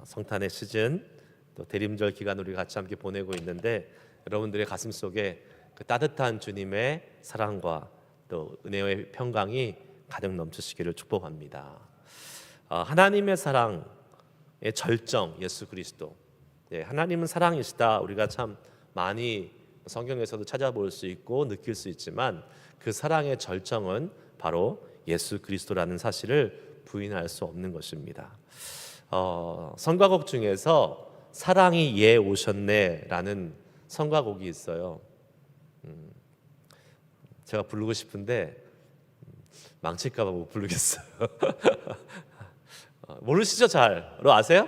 성탄의 시즌 또 대림절 기간 우리 같이 함께 보내고 있는데 여러분들의 가슴 속에 그 따뜻한 주님의 사랑과 또 은혜의 평강이 가득 넘치시기를 축복합니다. 하나님의 사랑의 절정 예수 그리스도. 하나님은 사랑이시다. 우리가 참 많이 성경에서도 찾아볼 수 있고 느낄 수 있지만 그 사랑의 절정은 바로 예수 그리스도라는 사실을 부인할 수 없는 것입니다. 성가곡 중에서 사랑이 예 오셨네라는 성가곡이 있어요. 제가 부르고 싶은데 망칠까 봐 못 부르겠어요. 모르시죠? 잘 아세요?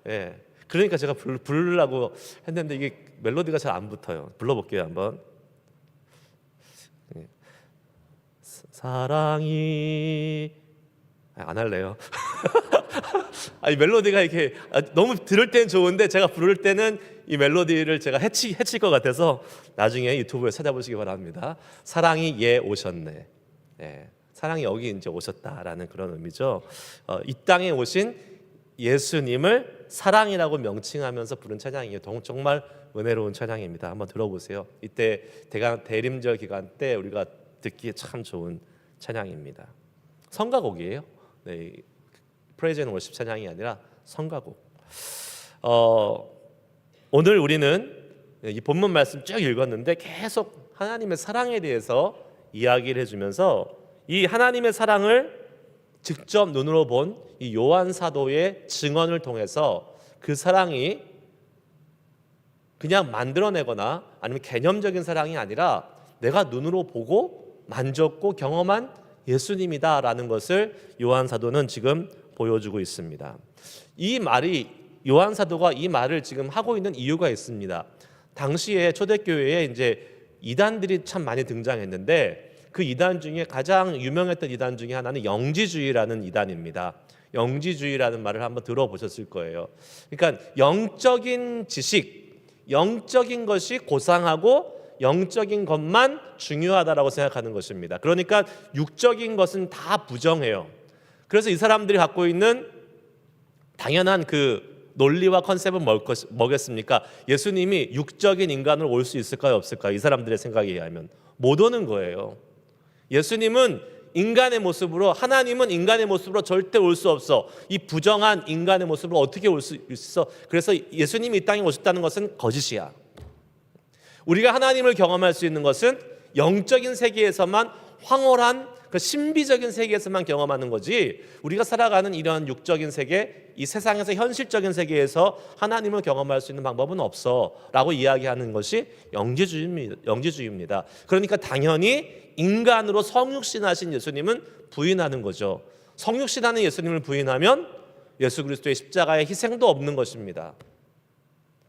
예. 그러니까 제가 부르려고 했는데 이게 멜로디가 잘 안 붙어요. 불러볼게요 한번. 사랑이 안 할래요. 아니 멜로디가 이렇게 너무 들을 때는 좋은데 제가 부를 때는 이 멜로디를 제가 해칠 것 같아서 나중에 유튜브에 찾아보시기 바랍니다. 사랑이 예 오셨네. 네, 사랑이 여기 이제 오셨다라는 그런 의미죠. 이 땅에 오신 예수님을 사랑이라고 명칭하면서 부른 찬양이에요. 정말 은혜로운 찬양입니다. 한번 들어보세요. 이때 대림절 기간 때 우리가 듣기에 참 좋은 찬양입니다. 성가곡이에요. 네, 프레이즈 앤 월십 찬양이 아니라 성가곡. 오늘 우리는 이 본문 말씀 쭉 읽었는데 계속 하나님의 사랑에 대해서 이야기를 해주면서 이 하나님의 사랑을 직접 눈으로 본 이 요한 사도의 증언을 통해서 그 사랑이 그냥 만들어내거나 아니면 개념적인 사랑이 아니라 내가 눈으로 보고 만졌고 경험한 예수님이다라는 것을 요한 사도는 지금 보여주고 있습니다. 이 말이 요한 사도가 이 말을 지금 하고 있는 이유가 있습니다. 당시에 초대교회에 이제 이단들이 참 많이 등장했는데 그 이단 중에 가장 유명했던 이단 중에 하나는 영지주의라는 이단입니다. 영지주의라는 말을 한번 들어보셨을 거예요. 그러니까 영적인 지식, 영적인 것이 고상하고 영적인 것만 중요하다라고 생각하는 것입니다. 그러니까 육적인 것은 다 부정해요. 그래서 이 사람들이 갖고 있는 당연한 그 논리와 컨셉은 뭐겠습니까? 예수님이 육적인 인간으로 올 수 있을까요? 없을까요? 이 사람들의 생각에 의하면 못 오는 거예요. 예수님은 인간의 모습으로, 하나님은 인간의 모습으로 절대 올 수 없어. 이 부정한 인간의 모습으로 어떻게 올 수 있어? 그래서 예수님이 이 땅에 오셨다는 것은 거짓이야. 우리가 하나님을 경험할 수 있는 것은 영적인 세계에서만 황홀한 그 신비적인 세계에서만 경험하는 거지, 우리가 살아가는 이런 육적인 세계, 이 세상에서 현실적인 세계에서 하나님을 경험할 수 있는 방법은 없어 라고 이야기하는 것이 영지주의입니다. 그러니까 당연히 인간으로 성육신하신 예수님은 부인하는 거죠. 성육신하는 예수님을 부인하면 예수 그리스도의 십자가의 희생도 없는 것입니다.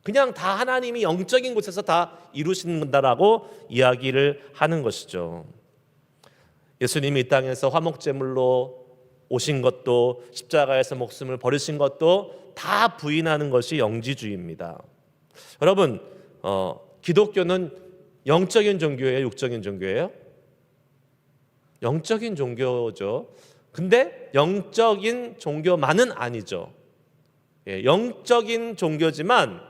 그냥 다 하나님이 영적인 곳에서 다 이루신다라고 이야기를 하는 것이죠. 예수님이 이 땅에서 화목제물로 오신 것도, 십자가에서 목숨을 버리신 것도 다 부인하는 것이 영지주의입니다. 여러분, 기독교는 영적인 종교예요, 육적인 종교예요? 영적인 종교죠. 근데 영적인 종교만은 아니죠. 영적인 종교지만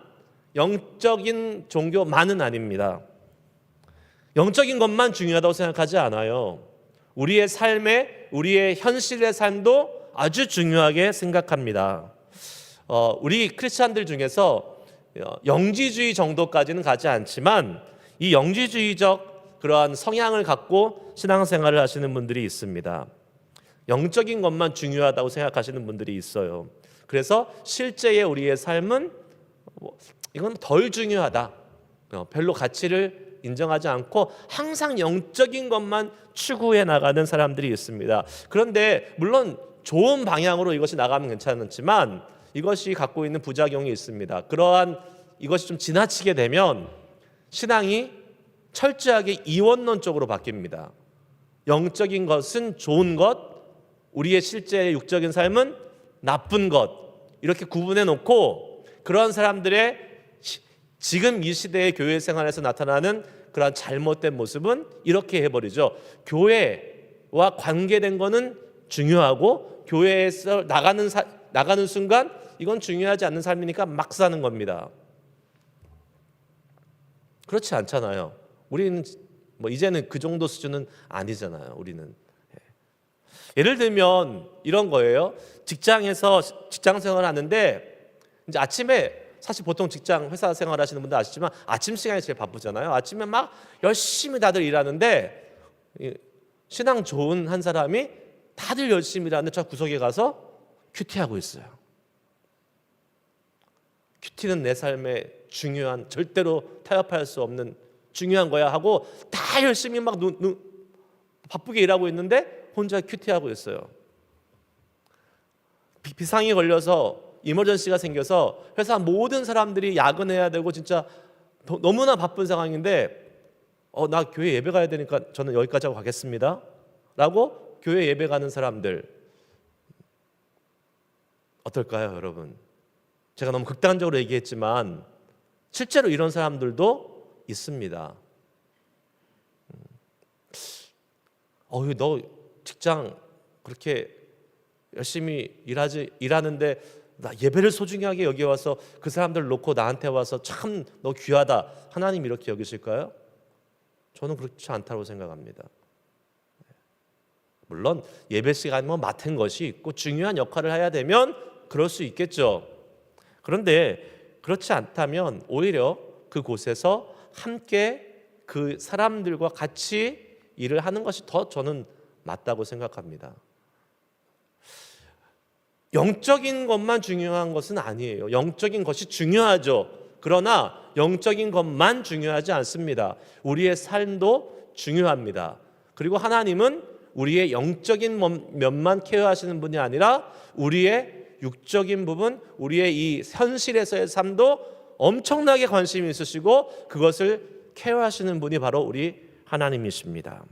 영적인 종교만은 아닙니다. 영적인 것만 중요하다고 생각하지 않아요. 우리의 삶에, 우리의 현실의 삶도 아주 중요하게 생각합니다. 우리 크리스찬들 중에서 영지주의 정도까지는 가지 않지만 이 영지주의적 그러한 성향을 갖고 신앙생활을 하시는 분들이 있습니다. 영적인 것만 중요하다고 생각하시는 분들이 있어요. 그래서 실제의 우리의 삶은 이건 덜 중요하다, 별로 가치를 인정하지 않고 항상 영적인 것만 추구해 나가는 사람들이 있습니다. 그런데 물론 좋은 방향으로 이것이 나가면 괜찮지만 이것이 갖고 있는 부작용이 있습니다. 그러한 이것이 좀 지나치게 되면 신앙이 철저하게 이원론 쪽으로 바뀝니다. 영적인 것은 좋은 것, 우리의 실제 육적인 삶은 나쁜 것, 이렇게 구분해 놓고 그런 사람들의 지금 이 시대의 교회 생활에서 나타나는 그런 잘못된 모습은 이렇게 해버리죠. 교회와 관계된 거는 중요하고 교회에서 나가는 나가는 순간 이건 중요하지 않는 삶이니까 막 사는 겁니다. 그렇지 않잖아요. 우리는 뭐 이제는 그 정도 수준은 아니잖아요. 우리는. 예를 들면 이런 거예요. 직장에서 직장 생활하는데 이제 아침에 사실 보통 직장 회사 생활하시는 분들 아시지만 아침 시간이 제일 바쁘잖아요. 아침에 막 열심히 다들 일하는데 신앙 좋은 한 사람이 다들 열심히 일하는데 저 구석에 가서 큐티하고 있어요. 큐티는 내 삶에 중요한, 절대로 타협할 수 없는 중요한 거야 하고 다 열심히 막 바쁘게 일하고 있는데 혼자 큐티하고 있어요. 비상이 걸려서 이머전시가 생겨서 회사 모든 사람들이 야근해야 되고 진짜 너무나 바쁜 상황인데 나 교회 예배 가야 되니까 저는 여기까지 하고 가겠습니다 라고 교회 예배 가는 사람들 어떨까요, 여러분? 제가 너무 극단적으로 얘기했지만 실제로 이런 사람들도 있습니다. 너 직장 그렇게 열심히 일하는데 나 예배를 소중하게 여기 와서 그 사람들 놓고 나한테 와서 참 너 귀하다, 하나님 이렇게 여기실까요? 저는 그렇지 않다고 생각합니다. 물론 예배 시간이 맡은 것이 있고 중요한 역할을 해야 되면 그럴 수 있겠죠. 그런데 그렇지 않다면 오히려 그곳에서 함께 그 사람들과 같이 일을 하는 것이 더 저는 맞다고 생각합니다. 영적인 것만 중요한 것은 아니에요. 영적인 것이 중요하죠. 그러나 영적인 것만 중요하지 않습니다. 우리의 삶도 중요합니다. 그리고 하나님은 우리의 영적인 면만 케어하시는 분이 아니라 우리의 육적인 부분, 우리의 이 현실에서의 삶도 엄청나게 관심이 있으시고 그것을 케어하시는 분이 바로 우리 하나님이십니다.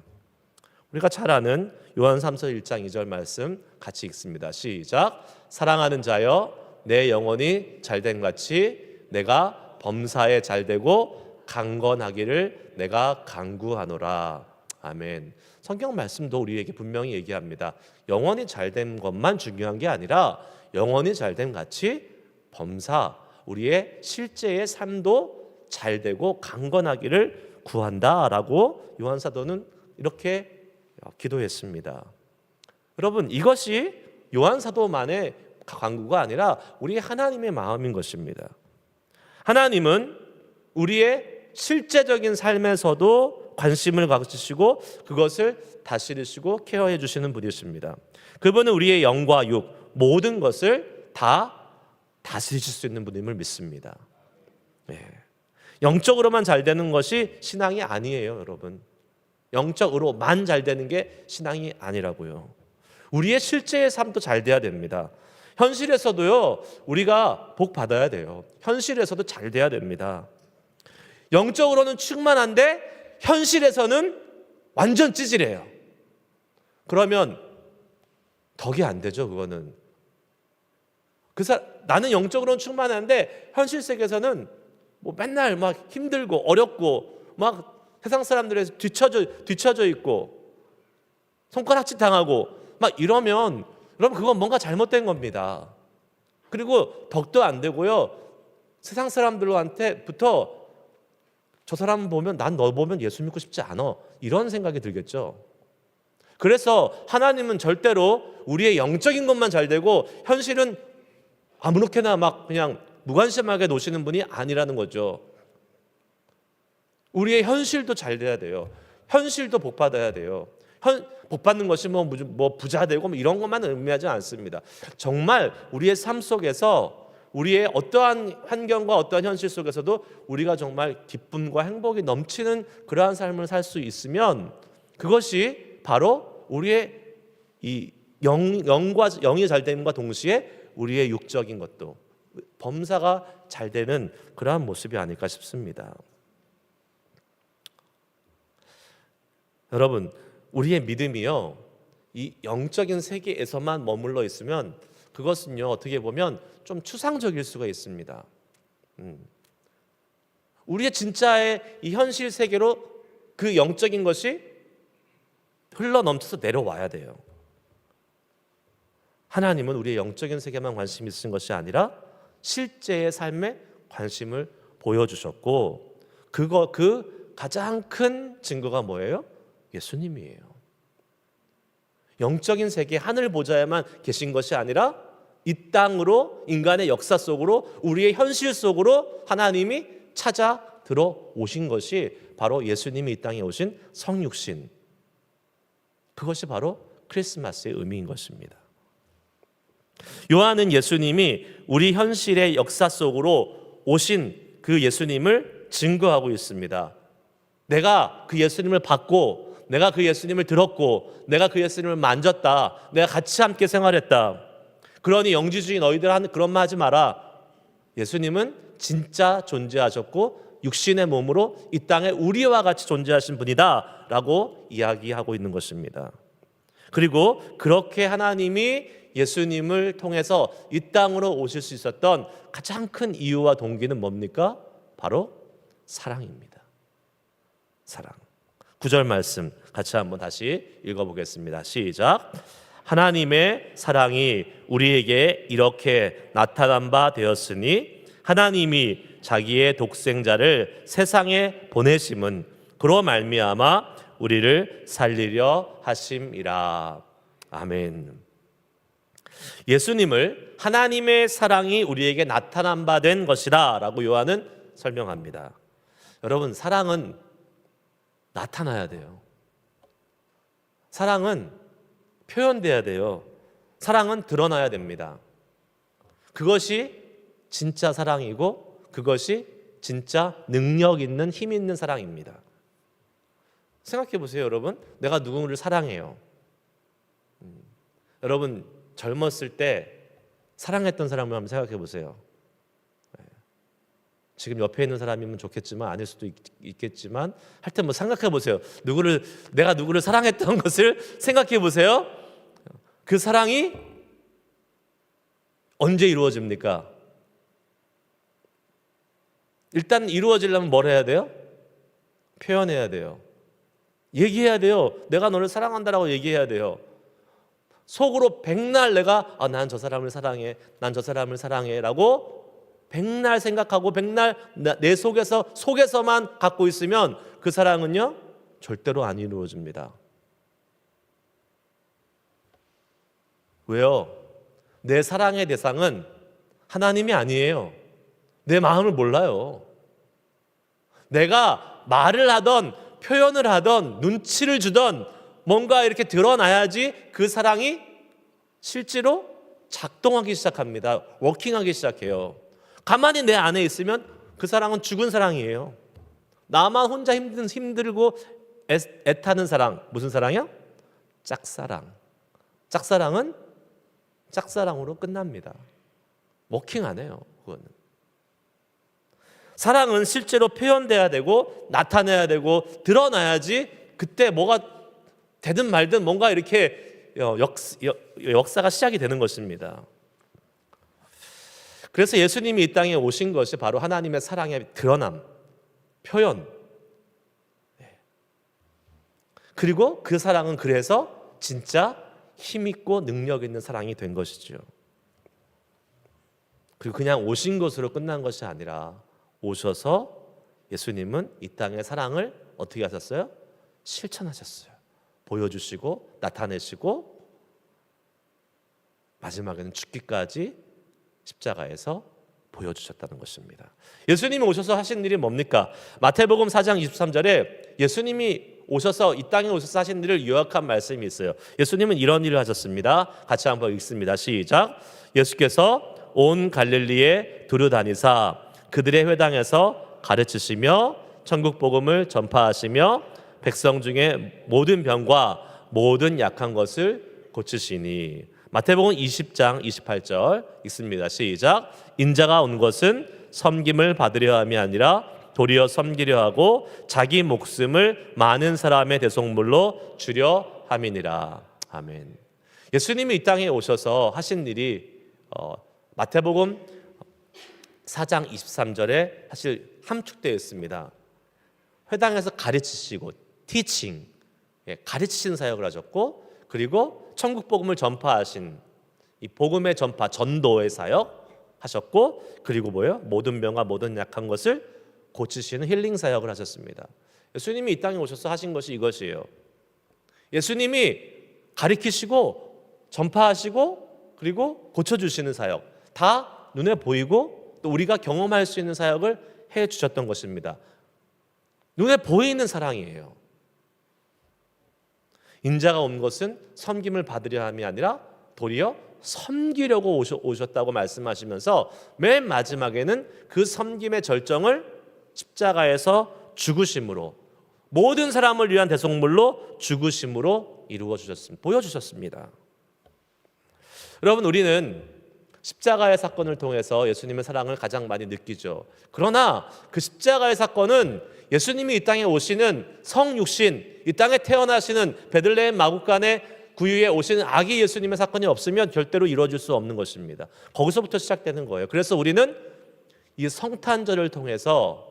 우리가 잘 아는 요한 3서 1장 2절 말씀 같이 읽습니다. 시작. 사랑하는 자여 내 영혼이 잘된 같이 내가 범사에 잘되고 강건하기를 내가 간구하노라. 아멘. 성경 말씀도 우리에게 분명히 얘기합니다. 영혼이 잘된 것만 중요한 게 아니라 영혼이 잘된 같이 범사, 우리의 실제의 삶도 잘되고 강건하기를 구한다라고 요한 사도는 이렇게 기도했습니다. 여러분, 이것이 요한 사도만의 간구가 아니라 우리 하나님의 마음인 것입니다. 하나님은 우리의 실제적인 삶에서도 관심을 가지시고 그것을 다스리시고 케어해 주시는 분이십니다. 그분은 우리의 영과 육 모든 것을 다 다스리실 수 있는 분임을 믿습니다. 영적으로만 잘 되는 것이 신앙이 아니에요, 여러분. 영적으로만 잘 되는 게 신앙이 아니라고요. 우리의 실제의 삶도 잘 돼야 됩니다. 현실에서도요, 우리가 복 받아야 돼요. 현실에서도 잘 돼야 됩니다. 영적으로는 충만한데 현실에서는 완전 찌질해요. 그러면 덕이 안 되죠, 그거는. 나는 영적으로는 충만한데 현실 세계에서는 뭐 맨날 막 힘들고 어렵고 막 세상 사람들에서 뒤처져 있고 손가락질 당하고 막 이러면 여러분 그건 뭔가 잘못된 겁니다. 그리고 덕도 안 되고요. 세상 사람들한테부터 저 사람 보면 난 너 보면 예수 믿고 싶지 않아. 이런 생각이 들겠죠. 그래서 하나님은 절대로 우리의 영적인 것만 잘 되고 현실은 아무렇게나 막 그냥 무관심하게 놓으시는 분이 아니라는 거죠. 우리의 현실도 잘 돼야 돼요. 현실도 복 받아야 돼요. 복 받는 것이 뭐 부자 되고 이런 것만 의미하지 않습니다. 정말 우리의 삶 속에서 우리의 어떠한 환경과 어떠한 현실 속에서도 우리가 정말 기쁨과 행복이 넘치는 그러한 삶을 살 수 있으면 그것이 바로 우리의 이 영이 잘 됨과 동시에 우리의 육적인 것도 범사가 잘 되는 그러한 모습이 아닐까 싶습니다. 여러분, 우리의 믿음이요, 이 영적인 세계에서만 머물러 있으면 그것은요, 어떻게 보면 좀 추상적일 수가 있습니다. 우리의 진짜의 이 현실 세계로 그 영적인 것이 흘러 넘쳐서 내려와야 돼요. 하나님은 우리의 영적인 세계만 관심이 있으신 것이 아니라 실제의 삶에 관심을 보여주셨고, 그 가장 큰 증거가 뭐예요? 예수님이에요. 영적인 세계 하늘 보좌에만 계신 것이 아니라 이 땅으로, 인간의 역사 속으로, 우리의 현실 속으로 하나님이 찾아 들어오신 것이 바로 예수님이 이 땅에 오신 성육신, 그것이 바로 크리스마스의 의미인 것입니다. 요한은 예수님이 우리 현실의 역사 속으로 오신 그 예수님을 증거하고 있습니다. 내가 그 예수님을 봤고, 내가 그 예수님을 들었고, 내가 그 예수님을 만졌다, 내가 같이 함께 생활했다. 그러니 영지주의 너희들 하는 그런 말 하지 마라. 예수님은 진짜 존재하셨고 육신의 몸으로 이 땅에 우리와 같이 존재하신 분이다 라고 이야기하고 있는 것입니다. 그리고 그렇게 하나님이 예수님을 통해서 이 땅으로 오실 수 있었던 가장 큰 이유와 동기는 뭡니까? 바로 사랑입니다. 사랑. 9절 말씀 같이 한번 다시 읽어보겠습니다. 시작. 하나님의 사랑이 우리에게 이렇게 나타난 바 되었으니 하나님이 자기의 독생자를 세상에 보내심은 그로 말미암아 우리를 살리려 하심이라. 아멘. 예수님을 하나님의 사랑이 우리에게 나타난 바 된 것이다 라고 요한은 설명합니다. 여러분, 사랑은 나타나야 돼요. 사랑은 표현돼야 돼요. 사랑은 드러나야 됩니다. 그것이 진짜 사랑이고 그것이 진짜 능력 있는, 힘 있는 사랑입니다. 생각해 보세요, 여러분. 내가 누구를 사랑해요. 여러분, 젊었을 때 사랑했던 사람을 한번 생각해 보세요. 지금 옆에 있는 사람이면 좋겠지만 아닐 수도 있겠지만 하여튼 뭐 생각해 보세요. 내가 누구를 사랑했던 것을 생각해 보세요. 그 사랑이 언제 이루어집니까? 일단 이루어지려면 뭘 해야 돼요? 표현해야 돼요. 얘기해야 돼요. 내가 너를 사랑한다라고 얘기해야 돼요. 속으로 백날 내가 난 저 사람을 사랑해, 난 저 사람을 사랑해 라고 백날 생각하고 백날 내 속에서만 갖고 있으면 그 사랑은요 절대로 안 이루어집니다. 왜요? 내 사랑의 대상은 하나님이 아니에요. 내 마음을 몰라요. 내가 말을 하던 표현을 하던 눈치를 주던 뭔가 이렇게 드러나야지 그 사랑이 실제로 작동하기 시작합니다. 워킹하기 시작해요. 가만히 내 안에 있으면 그 사랑은 죽은 사랑이에요. 나만 혼자 힘들고 애타는 사랑. 무슨 사랑이야? 짝사랑. 짝사랑은 짝사랑으로 끝납니다. 워킹 안 해요. 그거는. 사랑은 실제로 표현돼야 되고 나타내야 되고 드러나야지 그때 뭐가 되든 말든 뭔가 이렇게 역사가 시작이 되는 것입니다. 그래서 예수님이 이 땅에 오신 것이 바로 하나님의 사랑의 드러남, 표현. 그리고 그 사랑은 그래서 진짜 힘있고 능력 있는 사랑이 된 것이죠. 그리고 그냥 오신 것으로 끝난 것이 아니라 오셔서 예수님은 이 땅의 사랑을 어떻게 하셨어요? 실천하셨어요. 보여주시고 나타내시고 마지막에는 죽기까지 십자가에서 보여주셨다는 것입니다. 예수님이 오셔서 하신 일이 뭡니까? 마태복음 4장 23절에 예수님이 오셔서 이 땅에 오셔서 하신 일을 요약한 말씀이 있어요. 예수님은 이런 일을 하셨습니다. 같이 한번 읽습니다. 시작. 예수께서 온 갈릴리에 두루 다니사 그들의 회당에서 가르치시며 천국 복음을 전파하시며 백성 중에 모든 병과 모든 약한 것을 고치시니. 마태복음 20장 28절 읽습니다. 시작. 인자가 온 것은 섬김을 받으려 함이 아니라 도리어 섬기려 하고 자기 목숨을 많은 사람의 대속물로 주려 함이니라. 아멘. 예수님이 이 땅에 오셔서 하신 일이 마태복음 4장 23절에 사실 함축되어 있습니다. 회당에서 가르치시고 티칭, 가르치신 사역을 하셨고 그리고 천국 복음을 전파하신 이 복음의 전파, 전도의 사역 하셨고, 그리고 뭐예요? 모든 병과 모든 약한 것을 고치시는 힐링 사역을 하셨습니다. 예수님이 이 땅에 오셔서 하신 것이 이것이에요. 예수님이 가리키시고 전파하시고 그리고 고쳐주시는 사역, 다 눈에 보이고 또 우리가 경험할 수 있는 사역을 해주셨던 것입니다. 눈에 보이는 사랑이에요. 인자가 온 것은 섬김을 받으려 함이 아니라 도리어 섬기려고 오셨다고 말씀하시면서 맨 마지막에는 그 섬김의 절정을 십자가에서 죽으심으로, 모든 사람을 위한 대속물로 죽으심으로 이루어 주셨습니다. 보여주셨습니다. 여러분, 우리는 십자가의 사건을 통해서 예수님의 사랑을 가장 많이 느끼죠. 그러나 그 십자가의 사건은 예수님이 이 땅에 오시는 성육신, 이 땅에 태어나시는 베들레헴 마구간의 구유에 오시는 아기 예수님의 사건이 없으면 절대로 이루어질 수 없는 것입니다. 거기서부터 시작되는 거예요. 그래서 우리는 이 성탄절을 통해서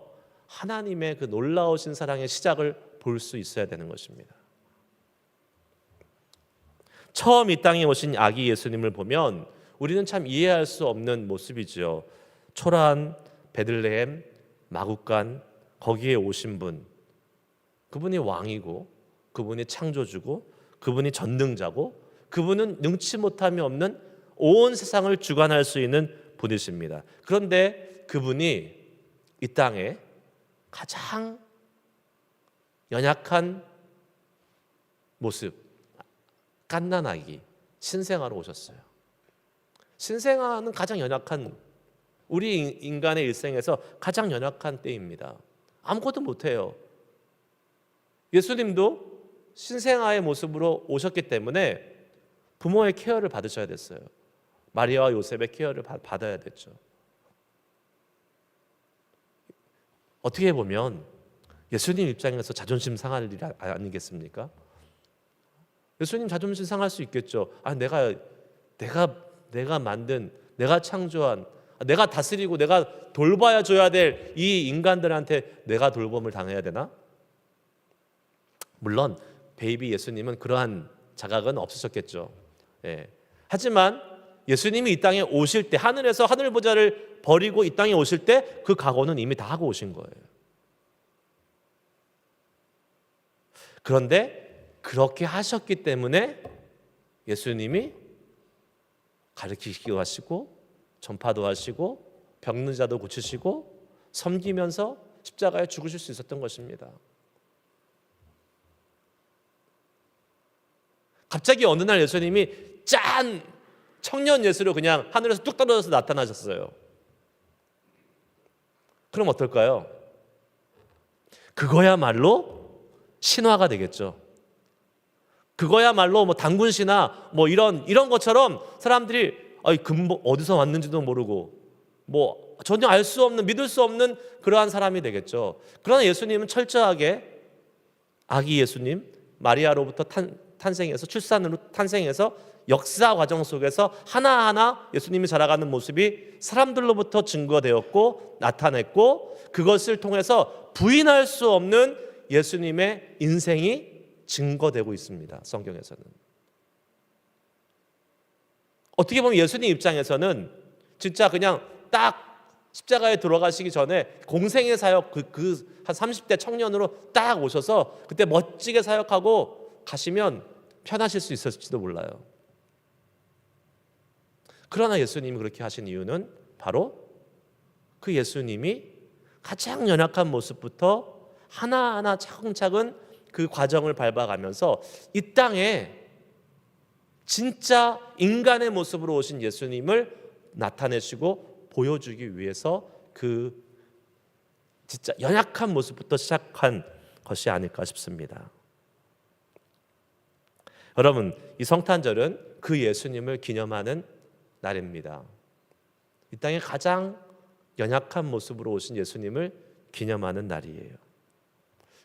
하나님의 그 놀라우신 사랑의 시작을 볼 수 있어야 되는 것입니다. 처음 이 땅에 오신 아기 예수님을 보면 우리는 참 이해할 수 없는 모습이죠. 초라한 베들레헴 마구간, 거기에 오신 분, 그분이 왕이고 그분이 창조주고 그분이 전능자고 그분은 능치 못함이 없는 온 세상을 주관할 수 있는 분이십니다. 그런데 그분이 이 땅에 가장 연약한 모습, 갓난아기 신생아로 오셨어요. 신생아는 가장 연약한, 우리 인간의 일생에서 가장 연약한 때입니다. 아무것도 못해요. 예수님도 신생아의 모습으로 오셨기 때문에 부모의 케어를 받으셔야 됐어요. 마리아와 요셉의 케어를 받아야 됐죠. 어떻게 보면 예수님 입장에서 자존심 상할 일 아니겠습니까? 예수님 자존심 상할 수 있겠죠. 내가 만든, 내가 창조한, 내가 다스리고 내가 돌봐야 줘야 될 이 인간들한테 내가 돌봄을 당해야 되나? 물론 베이비 예수님은 그러한 자각은 없으셨겠죠. 예. 하지만 예수님이 이 땅에 오실 때, 하늘에서 하늘 보좌를 버리고 이 땅에 오실 때 그 각오는 이미 다 하고 오신 거예요. 그런데 그렇게 하셨기 때문에 예수님이 가르치기도 하시고 전파도 하시고 병든 자도 고치시고 섬기면서 십자가에 죽으실 수 있었던 것입니다. 갑자기 어느 날 예수님이 짠! 청년 예수로 그냥 하늘에서 뚝 떨어져서 나타나셨어요. 그럼 어떨까요? 그거야말로 신화가 되겠죠. 그거야말로 뭐 단군 신화 뭐 이런 것처럼 사람들이 어디서 왔는지도 모르고 뭐 전혀 알 수 없는, 믿을 수 없는 그러한 사람이 되겠죠. 그러나 예수님은 철저하게 아기 예수님, 마리아로부터 탄생해서, 출산으로 탄생해서 역사 과정 속에서 하나하나 예수님이 자라가는 모습이 사람들로부터 증거되었고 나타냈고, 그것을 통해서 부인할 수 없는 예수님의 인생이 증거되고 있습니다. 성경에서는. 어떻게 보면 예수님 입장에서는 진짜 그냥 딱 십자가에 들어가시기 전에 공생의 사역, 한 30대 청년으로 딱 오셔서 그때 멋지게 사역하고 가시면 편하실 수 있었을지도 몰라요. 그러나 예수님이 그렇게 하신 이유는 바로 그 예수님이 가장 연약한 모습부터 하나하나 차근차근 그 과정을 밟아가면서 이 땅에 진짜 인간의 모습으로 오신 예수님을 나타내시고 보여주기 위해서 그 진짜 연약한 모습부터 시작한 것이 아닐까 싶습니다. 여러분, 이 성탄절은 그 예수님을 기념하는 날입니다. 이 땅에 가장 연약한 모습으로 오신 예수님을 기념하는 날이에요.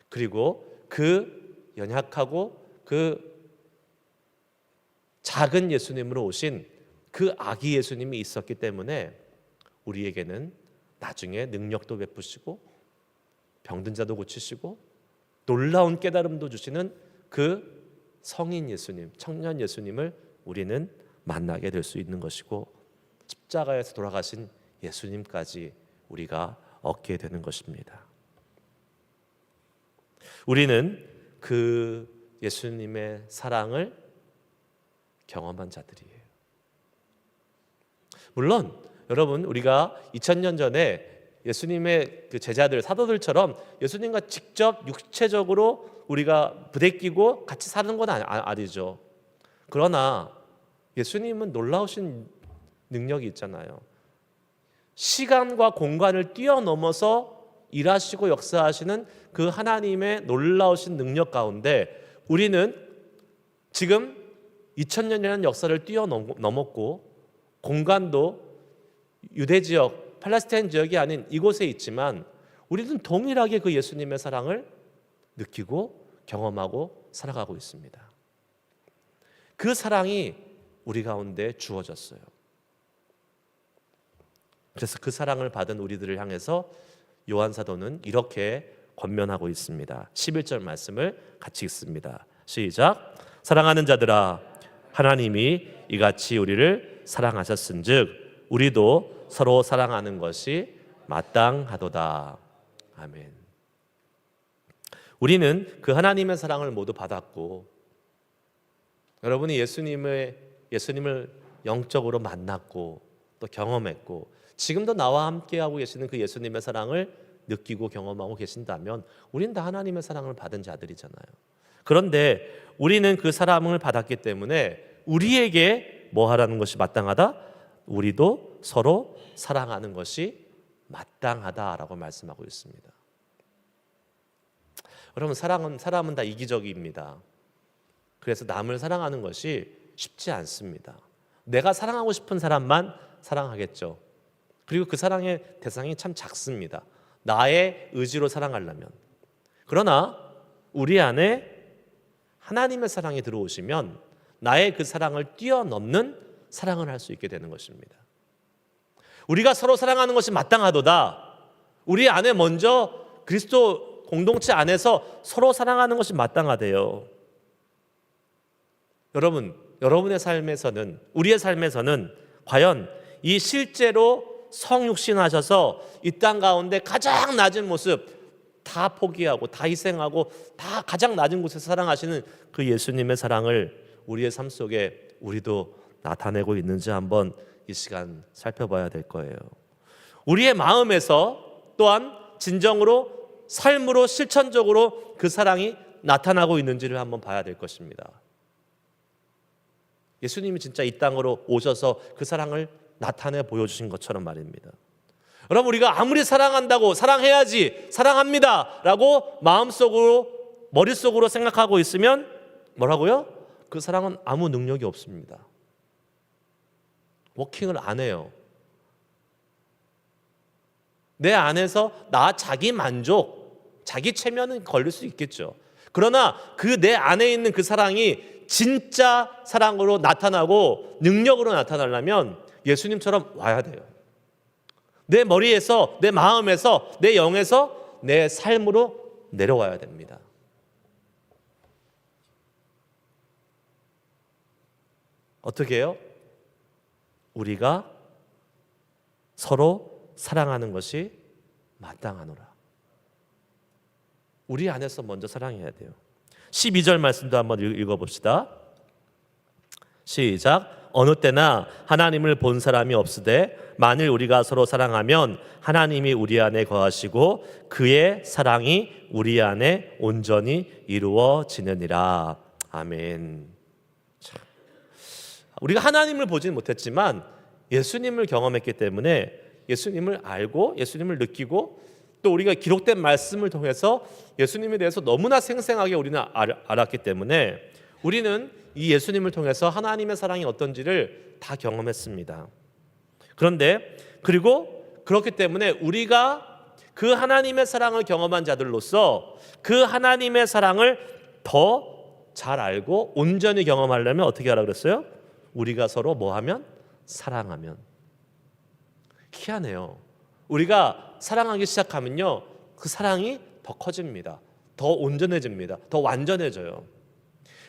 그리고 그 연약하고 그 작은 예수님으로 오신 그 아기 예수님이 있었기 때문에 우리에게는 나중에 능력도 베푸시고 병든 자도 고치시고 놀라운 깨달음도 주시는 그 성인 예수님, 청년 예수님을 우리는 만나게 될 수 있는 것이고 십자가에서 돌아가신 예수님까지 우리가 얻게 되는 것입니다. 우리는 그 예수님의 사랑을 경험한 자들이에요. 물론 여러분, 우리가 2000년 전에 예수님의 그 제자들, 사도들처럼 예수님과 직접 육체적으로 우리가 부대끼고 같이 사는 건 아니죠. 그러나 예수님은 놀라우신 능력이 있잖아요. 시간과 공간을 뛰어넘어서 일하시고 역사하시는 그 하나님의 놀라우신 능력 가운데 우리는 지금 2000년이라는 역사를 뛰어넘었고 공간도 유대 지역, 팔레스타인 지역이 아닌 이곳에 있지만 우리는 동일하게 그 예수님의 사랑을 느끼고 경험하고 살아가고 있습니다. 그 사랑이 우리 가운데 주어졌어요. 그래서 그 사랑을 받은 우리들을 향해서 요한 사도는 이렇게 권면하고 있습니다. 11절 말씀을 같이 읽습니다. 시작. 사랑하는 자들아, 하나님이 이같이 우리를 사랑하셨은즉 우리도 서로 사랑하는 것이 마땅하도다. 아멘. 우리는 그 하나님의 사랑을 모두 받았고, 여러분이 예수님을 영적으로 만났고 또 경험했고 지금도 나와 함께하고 계시는 그 예수님의 사랑을 느끼고 경험하고 계신다면 우리는 다 하나님의 사랑을 받은 자들이잖아요. 그런데 우리는 그 사랑을 받았기 때문에 우리에게 뭐 하라는 것이 마땅하다? 우리도 서로 사랑하는 것이 마땅하다라고 말씀하고 있습니다. 여러분, 사람은 다 이기적입니다. 그래서 남을 사랑하는 것이 쉽지 않습니다. 내가 사랑하고 싶은 사람만 사랑하겠죠. 그리고 그 사랑의 대상이 참 작습니다. 나의 의지로 사랑하려면. 그러나 우리 안에 하나님의 사랑이 들어오시면 나의 그 사랑을 뛰어넘는 사랑을 할 수 있게 되는 것입니다. 우리가 서로 사랑하는 것이 마땅하도다. 우리 안에 먼저 그리스도 공동체 안에서 서로 사랑하는 것이 마땅하대요. 여러분의 삶에서는, 우리의 삶에서는 과연 이 실제로 성육신하셔서 이 땅 가운데 가장 낮은 모습 다 포기하고 다 희생하고 다 가장 낮은 곳에서 사랑하시는 그 예수님의 사랑을 우리의 삶 속에 우리도 나타내고 있는지 한번 이 시간 살펴봐야 될 거예요. 우리의 마음에서 또한 진정으로 삶으로 실천적으로 그 사랑이 나타나고 있는지를 한번 봐야 될 것입니다. 예수님이 진짜 이 땅으로 오셔서 그 사랑을 나타내 보여주신 것처럼 말입니다. 여러분, 우리가 아무리 사랑한다고 사랑해야지 사랑합니다 라고 마음속으로 머릿속으로 생각하고 있으면 뭐라고요? 그 사랑은 아무 능력이 없습니다. 워킹을 안 해요. 내 안에서 자기 만족, 자기 체면은 걸릴 수 있겠죠. 그러나 그 내 안에 있는 그 사랑이 진짜 사랑으로 나타나고 능력으로 나타나려면 예수님처럼 와야 돼요. 내 머리에서, 내 마음에서, 내 영에서 내 삶으로 내려와야 됩니다. 어떻게 해요? 우리가 서로 사랑하는 것이 마땅하노라. 우리 안에서 먼저 사랑해야 돼요. 12절 말씀도 한번 읽어봅시다. 시작. 어느 때나 하나님을 본 사람이 없으되 만일 우리가 서로 사랑하면 하나님이 우리 안에 거하시고 그의 사랑이 우리 안에 온전히 이루어지느니라. 아멘. 우리가 하나님을 보지는 못했지만 예수님을 경험했기 때문에 예수님을 알고 예수님을 느끼고 또 우리가 기록된 말씀을 통해서 예수님에 대해서 너무나 생생하게 우리는 알았기 때문에 우리는 이 예수님을 통해서 하나님의 사랑이 어떤지를 다 경험했습니다. 그런데 그리고 그렇기 때문에 우리가 그 하나님의 사랑을 경험한 자들로서 그 하나님의 사랑을 더 잘 알고 온전히 경험하려면 어떻게 하라 그랬어요? 우리가 서로 뭐하면? 사랑하면. 희한해요. 우리가 사랑하기 시작하면요, 그 사랑이 더 커집니다. 더 온전해집니다. 더 완전해져요.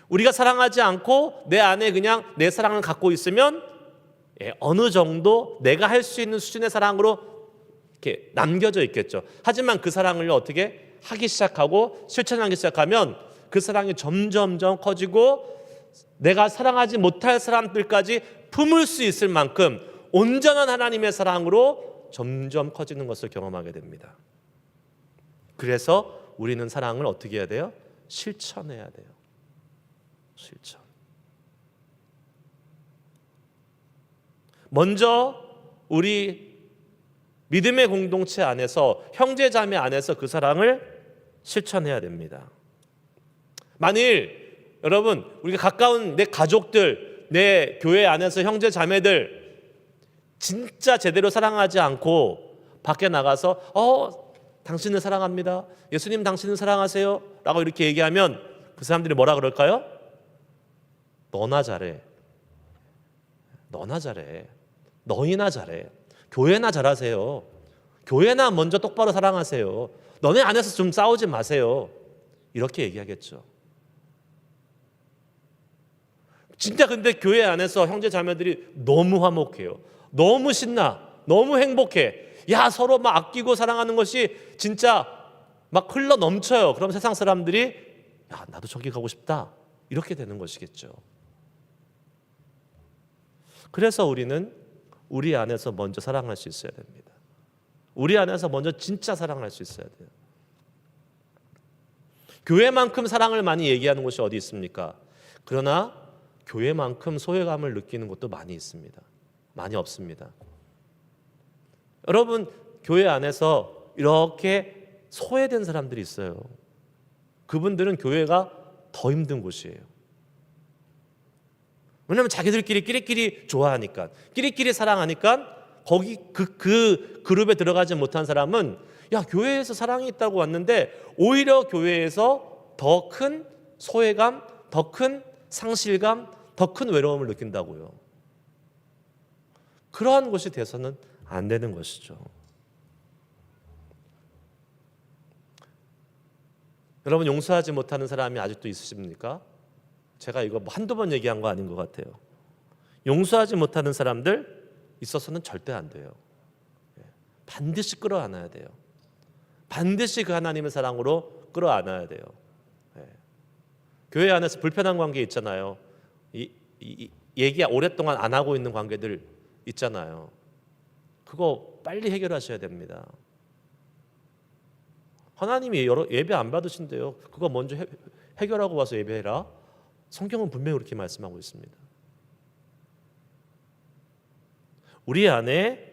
우리가 사랑하지 않고 내 안에 그냥 내 사랑을 갖고 있으면 어느 정도 내가 할 수 있는 수준의 사랑으로 이렇게 남겨져 있겠죠. 하지만 그 사랑을 어떻게 하기 시작하고 실천하기 시작하면 그 사랑이 점점점 커지고 내가 사랑하지 못할 사람들까지 품을 수 있을 만큼 온전한 하나님의 사랑으로 점점 커지는 것을 경험하게 됩니다. 그래서 우리는 사랑을 어떻게 해야 돼요? 실천해야 돼요. 실천. 먼저 우리 믿음의 공동체 안에서, 형제 자매 안에서 그 사랑을 실천해야 됩니다. 만일 여러분, 우리가 가까운 내 가족들, 내 교회 안에서 형제 자매들 진짜 제대로 사랑하지 않고 밖에 나가서 당신을 사랑합니다, 예수님 당신을 사랑하세요 라고 이렇게 얘기하면 그 사람들이 뭐라 그럴까요? 너나 잘해, 너나 잘해, 너희나 잘해, 교회나 잘하세요, 교회나 먼저 똑바로 사랑하세요, 너네 안에서 좀 싸우지 마세요, 이렇게 얘기하겠죠. 진짜 근데 교회 안에서 형제 자매들이 너무 화목해요, 너무 신나, 너무 행복해, 야 서로 막 아끼고 사랑하는 것이 진짜 막 흘러 넘쳐요. 그럼 세상 사람들이 야 나도 저기 가고 싶다, 이렇게 되는 것이겠죠. 그래서 우리는 우리 안에서 먼저 사랑할 수 있어야 됩니다. 우리 안에서 먼저 진짜 사랑할 수 있어야 돼요. 교회만큼 사랑을 많이 얘기하는 곳이 어디 있습니까? 그러나 교회만큼 소외감을 느끼는 곳도 많이 있습니다. 많이 없습니다. 여러분, 교회 안에서 이렇게 소외된 사람들이 있어요. 그분들은 교회가 더 힘든 곳이에요. 왜냐하면 자기들끼리 끼리끼리 좋아하니까, 끼리끼리 사랑하니까 거기 그 그룹에 들어가지 못한 사람은 야 교회에서 사랑이 있다고 왔는데 오히려 교회에서 더 큰 소외감, 더 큰 상실감, 더 큰 외로움을 느낀다고요. 그러한 곳이 돼서는 안 되는 것이죠. 여러분, 용서하지 못하는 사람이 아직도 있으십니까? 제가 이거 한두 번 얘기한 거 아닌 것 같아요. 용서하지 못하는 사람들 있어서는 절대 안 돼요. 반드시 끌어안아야 돼요. 반드시 그 하나님의 사랑으로 끌어안아야 돼요. 교회 안에서 불편한 관계 있잖아요. 얘기 오랫동안 안 하고 있는 관계들 있잖아요. 그거 빨리 해결하셔야 됩니다. 하나님이 예배 안 받으신대요. 그거 먼저 해결하고 와서 예배해라. 성경은 분명히 그렇게 말씀하고 있습니다. 우리 안에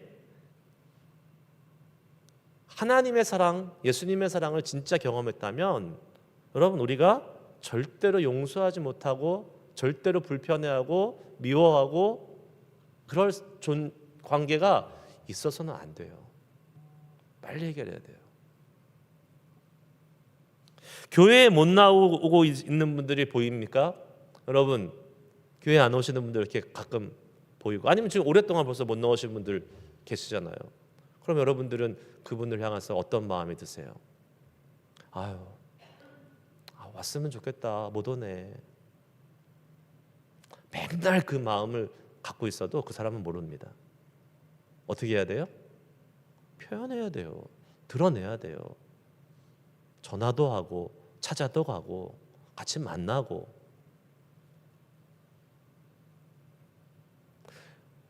하나님의 사랑, 예수님의 사랑을 진짜 경험했다면 여러분, 우리가 절대로 용서하지 못하고 절대로 불편해하고 미워하고 그럴 관계가 있어서는 안 돼요. 빨리 해결해야 돼요. 교회에 못 나오고 있는 분들이 보입니까? 여러분, 교회 안 오시는 분들 이렇게 가끔 보이고, 아니면 지금 오랫동안 벌써 못 나오신 분들 계시잖아요. 그럼 여러분들은 그분을 향해서 어떤 마음이 드세요? 왔으면 좋겠다, 못 오네. 맨날 그 마음을 갖고 있어도 그 사람은 모릅니다. 어떻게 해야 돼요? 표현해야 돼요. 드러내야 돼요. 전화도 하고 찾아도 가고 같이 만나고.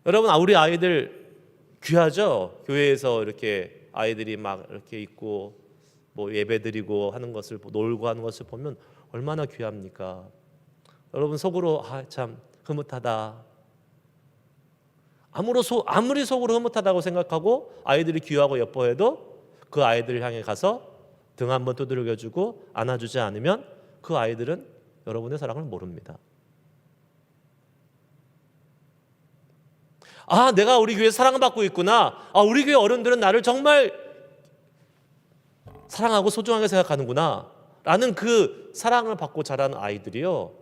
여러분, 우리 아이들 귀하죠? 교회에서 이렇게 아이들이 막 이렇게 있고 뭐 예배드리고 하는 것을, 놀고 하는 것을 보면 얼마나 귀합니까? 여러분, 속으로 참 흐뭇하다, 아무리 속으로 흐뭇하다고 생각하고 아이들이 귀하고 예뻐해도 그 아이들을 향해 가서 등 한번 두드려주고 안아주지 않으면 그 아이들은 여러분의 사랑을 모릅니다. 내가 우리 교회 사랑받고 있구나, 우리 교회 어른들은 나를 정말 사랑하고 소중하게 생각하는구나 라는 그 사랑을 받고 자라는 아이들이요,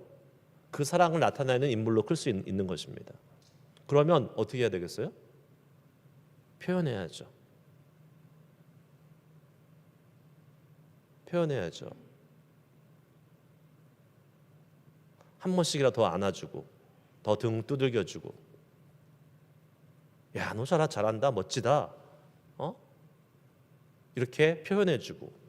그 사랑을 나타내는 인물로 클 수 있는 것입니다. 그러면 어떻게 해야 되겠어요? 표현해야죠. 표현해야죠. 한 번씩이라도 더 안아주고 더 등 두들겨주고, 야, 너 잘한다, 멋지다, 이렇게 표현해주고.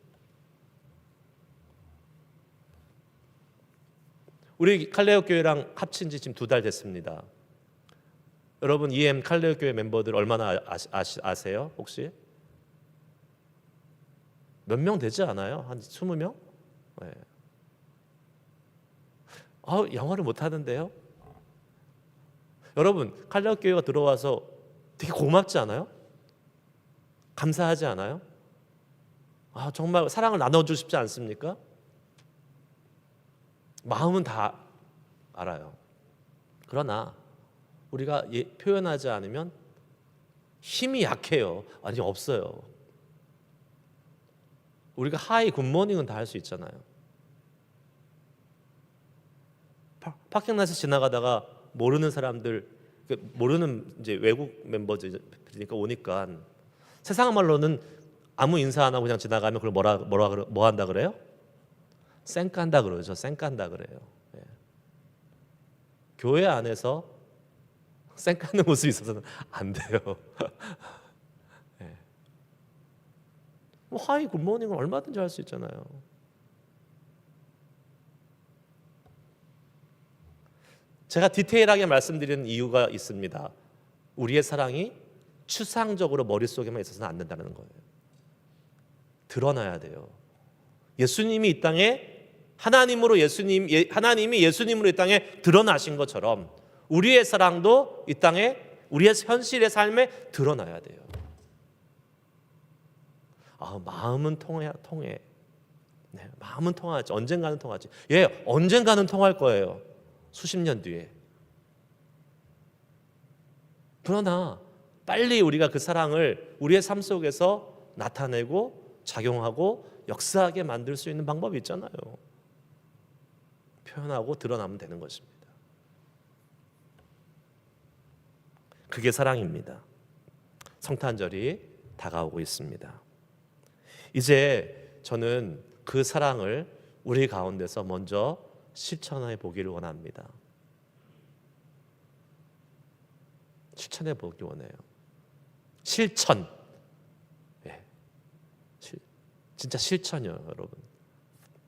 우리 칼레오 교회랑 합친 지 지금 2달 됐습니다. 여러분 EM 칼레오 교회 멤버들 얼마나 아세요? 혹시? 몇 명 되지 않아요? 한 20명? 네. 영어를 못하는데요? 여러분 칼레오 교회가 들어와서 되게 고맙지 않아요? 감사하지 않아요? 정말 사랑을 나눠주고 싶지 않습니까? 마음은 다 알아요. 그러나 우리가 표현하지 않으면 힘이 약해요. 아니, 없어요. 우리가 하이 굿모닝은 다 할 수 있잖아요. 파킹라에서 지나가다가 모르는 사람들, 모르는 이제 외국 멤버들이니까 오니까 세상 말로는 아무 인사 안 하고 그냥 지나가면 그걸 뭐 한다 그래요? 쌩깐다 그러죠. 쌩깐다 그래요. 예. 교회 안에서 쌩까는 모습이 있어서는 안 돼요. 예. 하이 굿모닝은 얼마든지 할 수 있잖아요. 제가 디테일하게 말씀드리는 이유가 있습니다. 우리의 사랑이 추상적으로 머릿속에만 있어서는 안 된다는 거예요. 드러나야 돼요. 예수님이 이 땅에 하나님이 예수님으로 이 땅에 드러나신 것처럼 우리의 사랑도 이 땅에 우리의 현실의 삶에 드러나야 돼요. 마음은 통해. 네, 마음은 통하지. 언젠가는 통하지. 언젠가는 통할 거예요. 수십 년 뒤에. 그러나 빨리 우리가 그 사랑을 우리의 삶 속에서 나타내고 작용하고 역사하게 만들 수 있는 방법이 있잖아요. 표현하고 드러나면 되는 것입니다. 그게 사랑입니다. 성탄절이 다가오고 있습니다. 이제 저는 그 사랑을 우리 가운데서 먼저 실천해 보기를 원합니다. 실천해 보기 원해요. 실천. 진짜 실천이요, 여러분.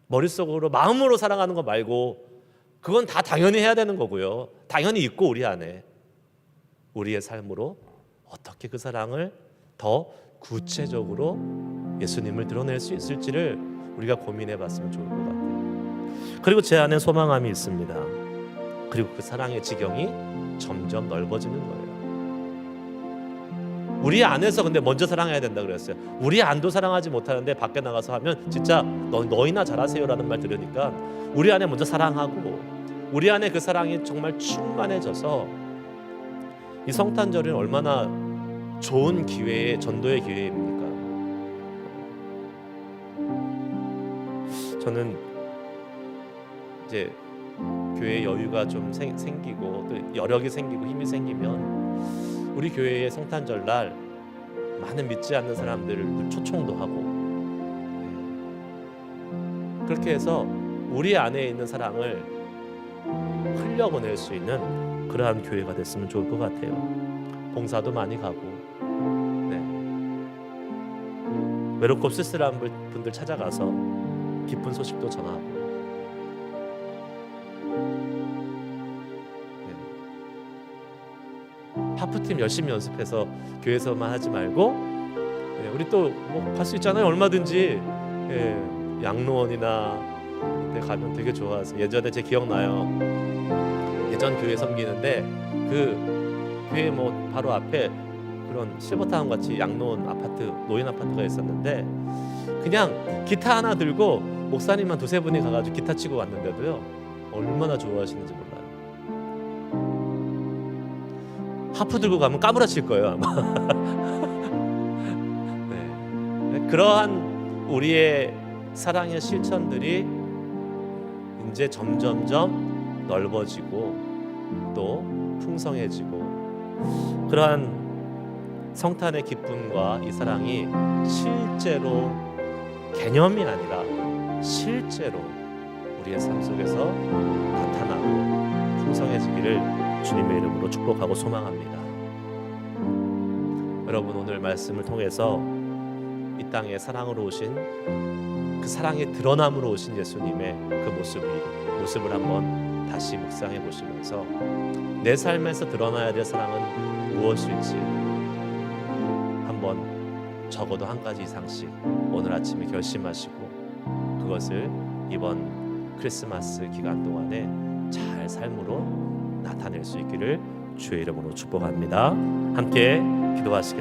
머릿속으로 마음으로 사랑하는 거 말고 그건 다 당연히 해야 되는 거고요. 당연히 있고 우리 안에 우리의 삶으로 어떻게 그 사랑을 더 구체적으로 예수님을 드러낼 수 있을지를 우리가 고민해 봤으면 좋을 것 같아요. 그리고 제 안에 소망함이 있습니다. 그리고 그 사랑의 지경이 점점 넓어지는 거예요. 우리 안에서 근데 먼저 사랑해야 된다 그랬어요. 우리 안도 사랑하지 못하는데 밖에 나가서 하면 진짜 너희나 잘하세요라는 말 들으니까 우리 안에 먼저 사랑하고 우리 안에 그 사랑이 정말 충만해져서 이 성탄절은 얼마나 좋은 기회의 전도의 기회입니까? 저는 이제 교회 여유가 좀 생기고 또 여력이 생기고 힘이 생기면 우리 교회의 성탄절 날 많은 믿지 않는 사람들을 초청도 하고 그렇게 해서 우리 안에 있는 사랑을 흘려보낼 수 있는 그러한 교회가 됐으면 좋을 것 같아요. 봉사도 많이 가고 외롭고 쓸쓸한 분들 찾아가서 기쁜 소식도 전하고 하프팀 열심히 연습해서 교회에서만 하지 말고 우리 또 뭐 갈 수 있잖아요. 얼마든지 양로원이나 그때 가면 되게 좋아서 예전에 제 기억나요. 예전 교회 섬기는데 그 교회 뭐 바로 앞에 그런 실버타운 같이 양로원 아파트 노인 아파트가 있었는데 그냥 기타 하나 들고 목사님만 2-3분이 가가지고 기타 치고 왔는데도요 얼마나 좋아하시는지 몰라요. 하프 들고 가면 까무라칠 거예요 아마. 그러한 우리의 사랑의 실천들이 이제 점점점 넓어지고 또 풍성해지고 그러한 성탄의 기쁨과 이 사랑이 실제로 개념이 아니라 실제로 우리의 삶 속에서 나타나고 풍성해지기를 주님의 이름으로 축복하고 소망합니다. 여러분, 오늘 말씀을 통해서 이 땅에 사랑으로 오신 그 사랑의 드러남으로 오신 예수님의 그 모습을 한번 다시 묵상해 보시면서 내 삶에서 드러나야 될 사랑은 무엇일지 한번 적어도 한 가지 이상씩 오늘 아침에 결심하시고 그것을 이번 크리스마스 기간 동안에 잘 삶으로 나타낼 수 있기를 주의 이름으로 축복합니다. 함께 기도하시겠습니다.